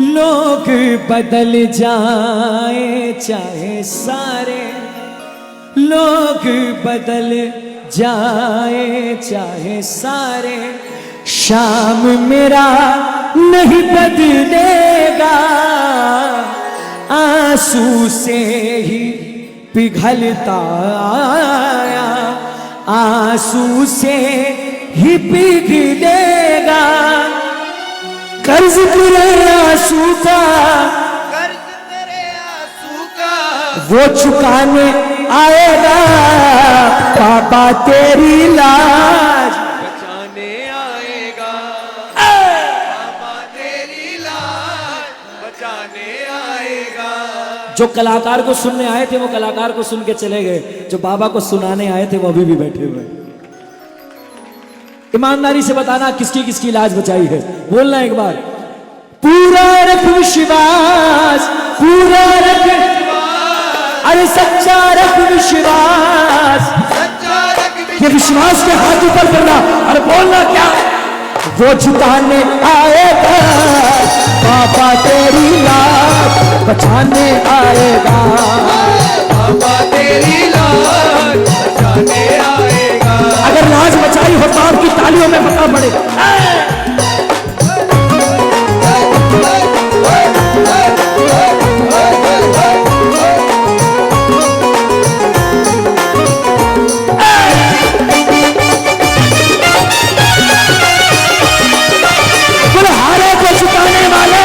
लोग बदल जाए चाहे सारे, लोग बदल जाए चाहे सारे, शाम मेरा नहीं बदलेगा। आंसू से ही पिघलता आया, आंसू से ही पिघलेगा। कर्ज तेरे आंसू का, कर्ज तेरे आंसू का वो चुकाने आएगा। बाबा तेरी लाज बचाने आएगा, बाबा तेरी लाज बचाने आएगा। जो कलाकार को सुनने आए थे वो कलाकार को सुन के चले गए, जो बाबा को सुनाने आए थे वो अभी भी बैठे हुए। ईमानदारी से बताना किसकी किसकी लाज बचाई है, बोलना एक बार। पूरा रख विश्वास, पूरा रख, अरे सच्चा रख विश्वास, सच्चा रख ये विश्वास के हाथ ऊपर करना और बोलना क्या, वो जुटाने आएगा। बाबा तेरी लाज बचाने आएगा, बाबा तेरी लाज बचाने आएगा। अगर लाज बचाई हो तो आपकी तालियों में पता पड़े। हारे को चुकाने वाले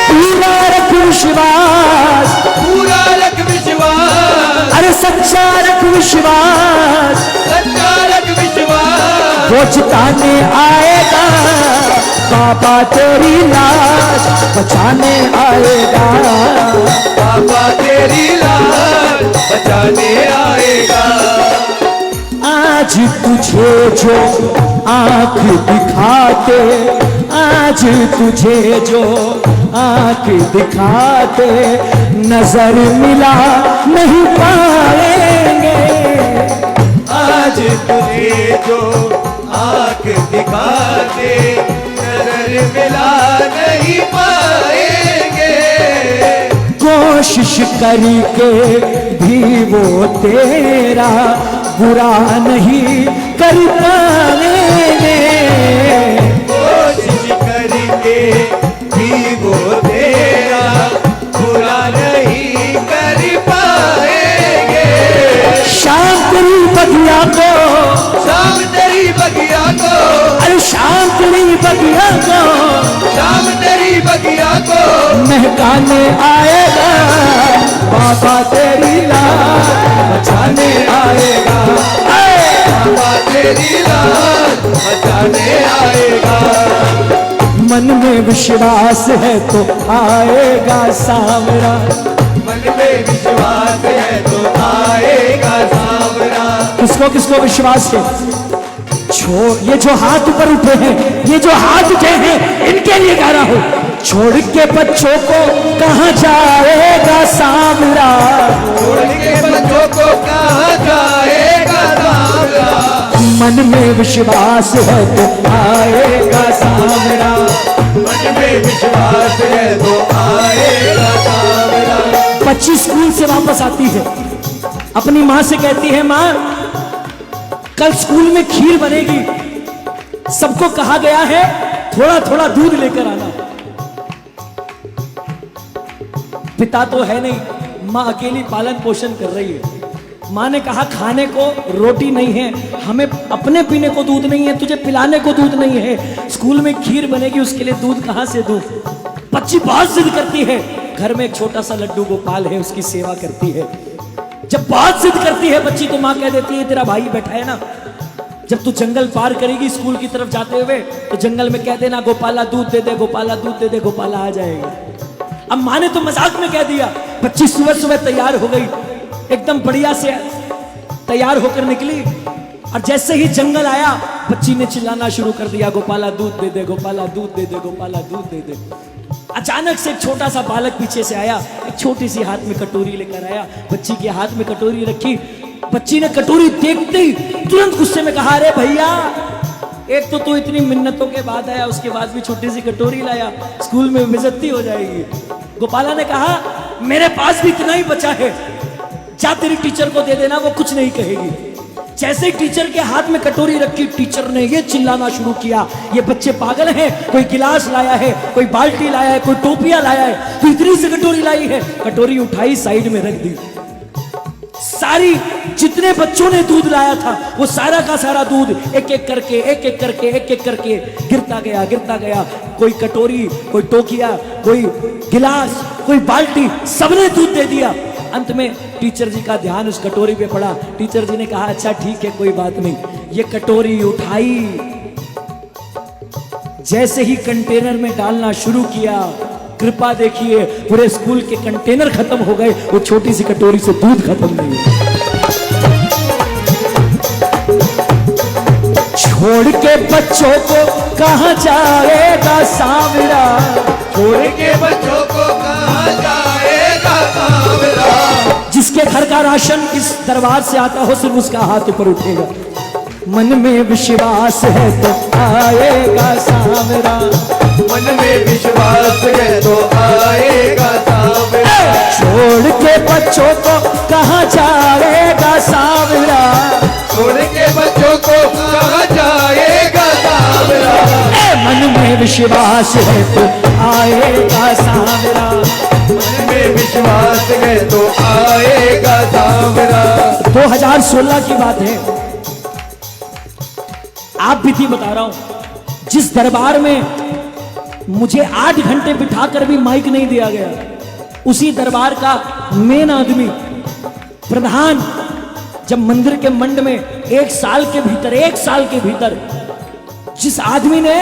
पूरा रख विश्वास, पूरा रख विश्वास, अरे सच्चा रख विश्वास, सच्चा रख विश्वास, वो जिताने आएगा। बाबा तेरी लाज बचाने आएगा, बाबा तेरी लाज बचाने आएगा। आज तुझे जो आंख दिखाते, आज तुझे जो आंख दिखाते, नजर मिला नहीं पाएंगे। आज तुझे जो आंख दिखाते, नजर मिला नहीं पाएंगे। कोशिश करके भी वो तेरा बुरा नहीं कर पाएंगे। कोशिश करके भी वो तेरा बुरा नहीं कर पाएंगे। शाम तेरी बगिया को, शाम तेरी बगिया को, अरे शाम तेरी बगिया को, शाम तेरी बगिया को महकाने आएगा। बाबा तेरी लाज बचाने आएगा, बाबा तेरी लाज बचाने आएगा। मन में विश्वास है तो आएगा सावरा, मन में विश्वास है तो आएगा सावरा। किसको किसको विश्वास है? ये जो हाथ ऊपर उठे हैं, ये जो हाथ उठे हैं, इनके लिए गा रहा हूं। छोड़ के बच्चों को कहां जाएगा सावरा, छोड़ के बच्चों को कहां जाएगा सावरा। मन में विश्वास है तो आएगा सावरा, मन में विश्वास है तो आएगा सावरा। बच्ची स्कूल से वापस आती है, अपनी माँ से कहती है, माँ कल स्कूल में खीर बनेगी, सबको कहा गया है थोड़ा थोड़ा दूध लेकर आना। पिता तो है नहीं, माँ अकेली पालन पोषण कर रही है। माँ ने कहा खाने को रोटी नहीं है, हमें अपने पीने को दूध नहीं है, तुझे पिलाने को दूध नहीं है, स्कूल में खीर बनेगी उसके लिए दूध कहाँ से दूं। बच्ची बहुत जिद करती है, घर में एक छोटा सा लड्डू गोपाल है, उसकी सेवा करती है। जब बहुत जिद करती है बच्ची तो माँ कह देती है, तेरा भाई बैठा है ना, जब तू जंगल पार करेगी स्कूल की तरफ जाते हुए तो जंगल में कह देना गोपाला दूध दे दे, गोपाला दूध दे दे, गोपाला आ जाएगा। अब माँ ने तो मजाक में कह दिया। बच्ची सुबह सुबह तैयार हो गई, एकदम बढ़िया से तैयार होकर निकली, और जैसे ही जंगल आया बच्ची ने चिल्लाना शुरू कर दिया, गोपाला दूध दे दे, गोपाला दूध दे दे, गोपाला दूध दे दे। अचानक से एक छोटा सा बालक पीछे से आया, एक छोटी सी हाथ में कटोरी लेकर आया, बच्ची के हाथ में कटोरी रखी। बच्ची ने कटोरी देखते ही तुरंत गुस्से में कहा, अरे भैया, एक तो तू इतनी मिन्नतों के बाद आया, उसके बाद भी छोटी सी कटोरी लाया, स्कूल में बेइज्जती हो जाएगी। गोपाला ने कहा, मेरे पास भी इतना ही बचा है, जा तेरी टीचर को दे देना, वो कुछ नहीं कहेगी। जैसे ही टीचर के हाथ में कटोरी रखी, टीचर ने ये चिल्लाना शुरू किया, ये बच्चे पागल हैं, कोई गिलास लाया है, कोई बाल्टी लाया है, कोई टोपिया लाया है, तो इतनी सी कटोरी लाई है। कटोरी उठाई, साइड में रख दी। सारी जितने बच्चों ने दूध लाया था, वो सारा का सारा दूध एक एक करके गिरता गया। कोई कटोरी, कोई टोकिया, कोई गिलास, कोई बाल्टी, सबने दूध दे दिया। अंत में टीचर जी का ध्यान उस कटोरी पे पड़ा। टीचर जी ने कहा, अच्छा ठीक है, कोई बात नहीं। ये कटोरी उठाई, जैसे ही कंटेनर में डालना शुरू किया, कृपा देखिए, पूरे स्कूल के कंटेनर खत्म हो गए, वो छोटी सी कटोरी से दूध खत्म नहीं हुआ। छोड़ के बच्चों को कहाँ जाएगा सांवरा, छोड़ के बच्चों को कहाँ जाएगा सांवरा। जिसके घर का राशन इस दरबार से आता हो, सिर्फ उसका हाथ ऊपर उठेगा। मन में विश्वास है तो आएगा सांवरा, मन में विश्वास है तो आएगा सांवरा। छोड़ के बच्चों को कहाँ जाएगा सांवरा, छोड़ के बच्चों को कहाँ जाएगा सांवरा। मन में विश्वास है तो आएगा सांवरा, मन में विश्वास है तो आएगा सांवरा। 2016 की बात है, आप भी थी बता रहा हूं। जिस दरबार में मुझे 8 घंटे बिठाकर भी माइक नहीं दिया गया, उसी दरबार का मेन आदमी, प्रधान, जब मंदिर के मंड में 1 साल के भीतर जिस आदमी ने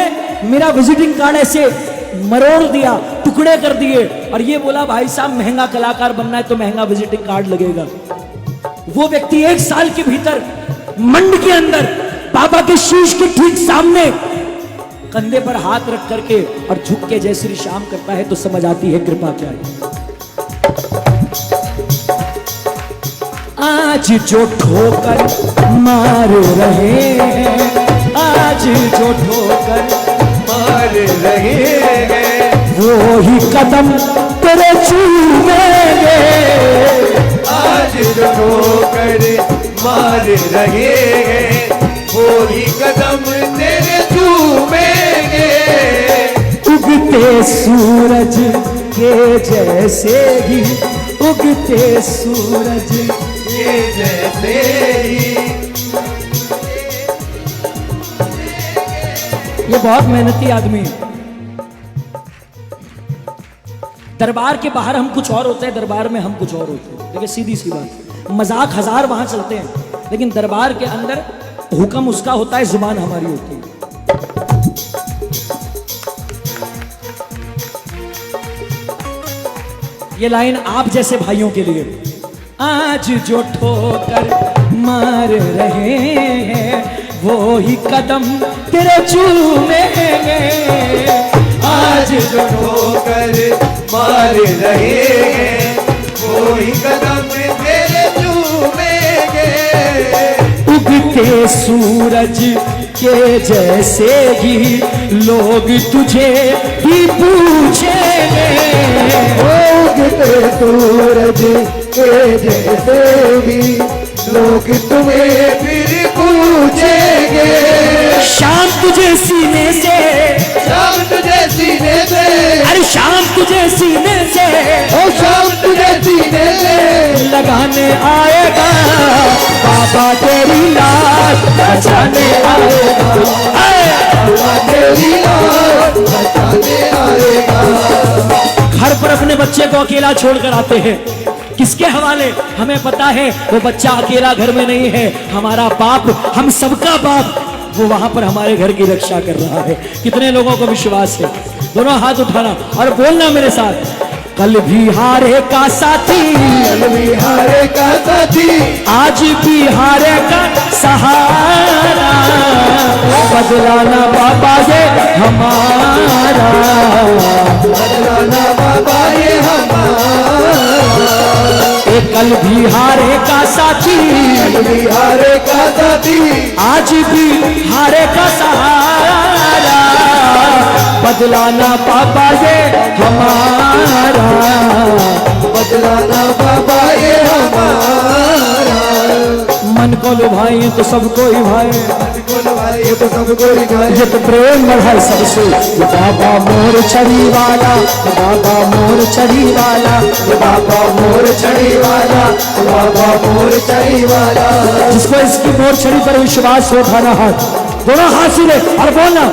मेरा विजिटिंग कार्ड ऐसे मरोड़ दिया, टुकड़े कर दिए, और ये बोला, भाई साहब महंगा कलाकार बनना है तो महंगा विजिटिंग कार्ड लगेगा, वो व्यक्ति 1 साल के भीतर मंड के अंदर बाबा के शीश के ठीक सामने कंधे पर हाथ रख करके और झुक के जय श्री श्याम करता है, तो समझ आती है कृपा क्या है। आज जो ठोकर मार रहे हैं, आज जो ठोकर मार रहे हैं, वो ही कदम तेरे चूमेंगे। आज जो ठोकर मार रहे हैं, वो ही कदम तेरे चूमेंगे। उगते सूरज के जैसे ही, उगते सूरज के जैसे ही। ये बहुत मेहनती आदमी है। दरबार के बाहर हम कुछ और होते हैं, दरबार में हम कुछ और होते हैं। देखिए सीधी सी बात, मजाक हजार वहां चलते हैं, लेकिन दरबार के अंदर हुक्म उसका होता है, जुबान हमारी होती है। ये लाइन आप जैसे भाइयों के लिए। आज जो ठोकर मार रहे हैं, वो ही कदम तेरे चूमेंगे। आज जो ठोकर मार रहे हैं, वो ही कदम तेरे चूमेंगे। उगते सूरज के जैसे ही लोग तुझे भी पूछेंगे। उगते सूरज के जैसे भी लोग तुम्हें फिर पूछेंगे। शाम तुझे सीने से, शाम तुझे सीने से, अरे शाम तुझे सीने से, ओ शाम तुझे सीने से लगाने आएगा बाबा तेरी लाज बचाने आएगा। बाबा तेरी लाज बचाने आएगा। घर पर अपने बच्चे को अकेला छोड़कर आते हैं, किसके हवाले? हमें पता है वो बच्चा अकेला घर में नहीं है, हमारा बाप, हम सबका बाप, वो वहां पर हमारे घर की रक्षा कर रहा है। कितने लोगों को विश्वास है? दोनों हाथ उठाना और बोलना मेरे साथ, कल भी हारे का साथी, कल भी हारे का साथी, आज भी हारे का सहारा, बदलाना बाबा ये हमारा, बदलाना बाबा ये हमारा। एक कल भी हारे का साथी, कल भी हारे का साथी, आज भी हारे का सहारा, बदलाना बाबा ये हमारा, बदलाना बाबा ये हमारा। मन को लुभाए तो सबको ही भाए, ये तो सबको ही खाए, ये तो प्रेम बढ़ाए सबसे, ये बाबा मोर छड़ी वाला, ये बाबा मोर छड़ी वाला, ये बाबा मोर छड़ी वाला, ये बाबा मोर छड़ी वाला। जिसको इसकी मोर छड़ी पर विश्वास हो उठाना हाथ, दोनों हाथ सीधे और बोलना,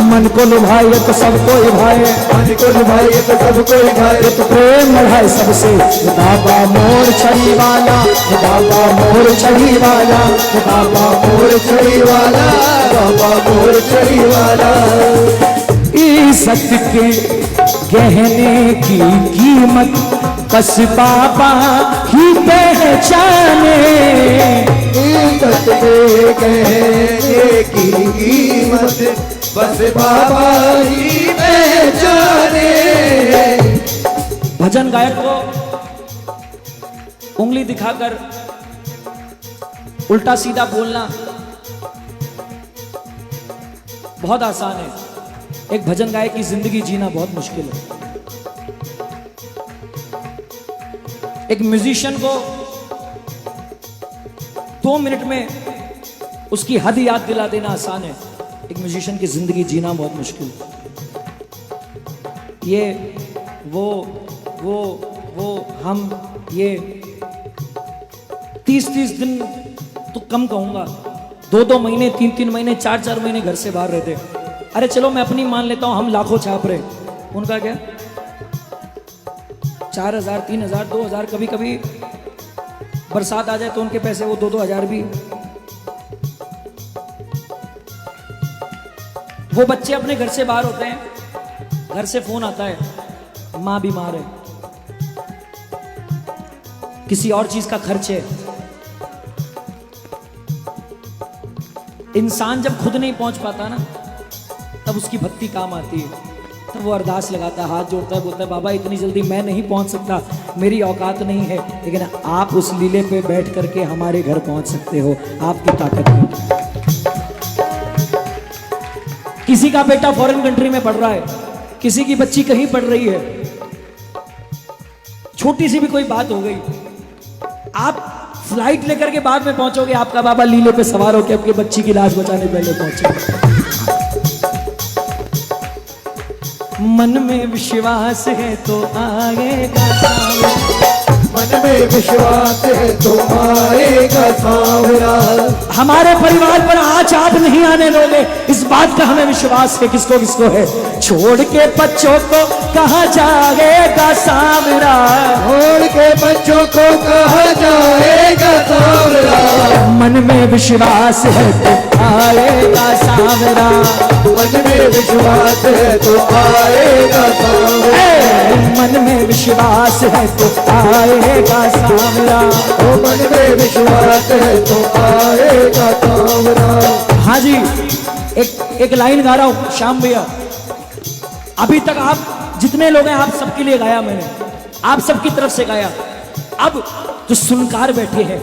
मन को लुभाए तो सबको ही भाए, मन को लुभाए ये तो सबको ही खाए, ये तो प्रेम बढ़ाए सबसे, ये बाबा मोर छड़ी वाला, ये बाबा मोर छड़ी वाला, ये बाबा मोर छड़ी वाला, बाबा मोर छड़ी वाला। इज्जत के गहने की कीमत बस बाबा ही पहचाने, इज्जत के कहने की कीमत बस बाबा ही पहचाने। भजन गायक को उंगली दिखाकर उल्टा सीधा बोलना बहुत आसान है, एक भजन गायक की जिंदगी जीना बहुत मुश्किल है। एक म्यूजिशियन को 2 मिनट में उसकी हद याद दिला देना आसान है, एक म्यूजिशियन की जिंदगी जीना बहुत मुश्किल है। ये वो हम ये 30 दिन तो कम कहूंगा, 2 महीने 3 महीने 4 महीने घर से बाहर रहते। अरे चलो मैं अपनी मान लेता हूं, हम लाखों छाप रहे, उनका क्या 4000 3000 2000, कभी कभी बरसात आ जाए तो उनके पैसे वो 2 हजार भी। वो बच्चे अपने घर से बाहर होते हैं, घर से फोन आता है मां बीमार है, किसी और चीज का खर्च है। इंसान जब खुद नहीं पहुंच पाता ना, तब उसकी भक्ति काम आती है। तब वो अरदास लगाता है, हाथ जोड़ता है, बोलता है बाबा इतनी जल्दी मैं नहीं पहुंच सकता, मेरी औकात नहीं है, लेकिन आप उस लीले पे बैठ करके हमारे घर पहुंच सकते हो, आपकी ताकत है। किसी का बेटा फॉरेन कंट्री में पढ़ रहा है, किसी की बच्ची कहीं पढ़ रही है, छोटी सी भी कोई बात हो गई, आप फ्लाइट लेकर के बाद में पहुंचोगे, आपका बाबा लीले पे सवार होकर आपकी बच्ची की लाश बचाने पहले पहुंचे। मन में विश्वास है तो आएगा सावरा, मन में विश्वास है तो आएगा सावरा। हमारे परिवार पर आज आप नहीं आने दोगे, इस बात का हमें विश्वास है। किसको किसको है? छोड़ के बच्चों को कहाँ जाएगा सावरा, छोड़ के बच्चों को कहाँ जाएगा सावरा। मन में विश्वास है तो आएगा सावरा, मन में विश्वास है तो आएगा सावरा। मन में विश्वास है तो आएगा सावरा, मन में विश्वास है तो आएगा सावरा। हाँ जी, एक लाइन गा रहा हूं श्याम भैया, अभी तक आप जितने लोग हैं आप सबके लिए गाया मैंने, आप सबकी तरफ से गाया। अब जो सुनकार बैठे हैं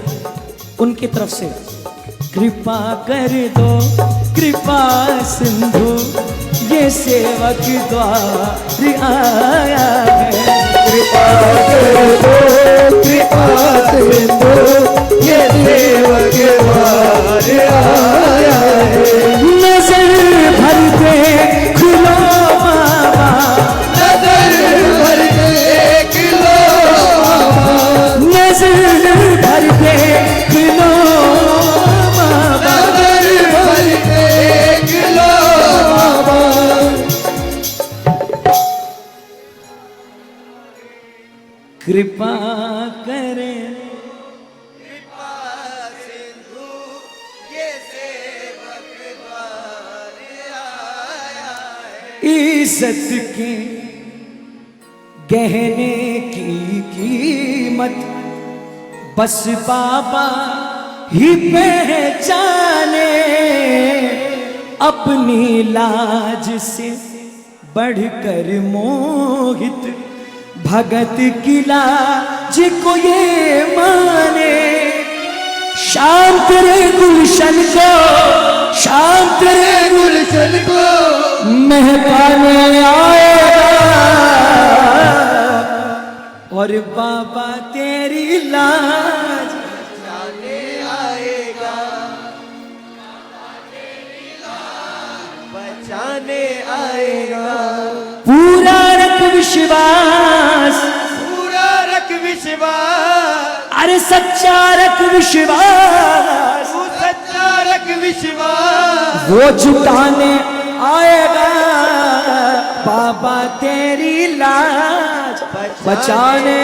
उनकी तरफ से कृपा कर दो कृपा सिंधु, ये सेवक द्वार आया है। कृपा कर दो कृपा सिंधु, ये सेवक द्वार आया है। नजर भर दे खुलो बाबा, नजर भर देख लो बाबा, नजर भर दे खुलो बाबा, नजर भर देख लो बाबा। कृपा करे इज्जत के गहने की कीमत बस बाबा ही पहचाने, अपनी लाज से बढ़कर मोहित भगत की लाज को ये माने। शाम तेरे गुलशन को, शाम तेरे गुलशन को महकाने आएगा, और बाबा तेरी लाज बचाने आएगा, बचाने आएगा। पूरा रख विश्वास, पूरा रख विश्वास, अरे सच्चा रख विश्वास, तू सच्चा रख विश्वास, वो जुटाने आएगा, बाबा तेरी लाज बचाने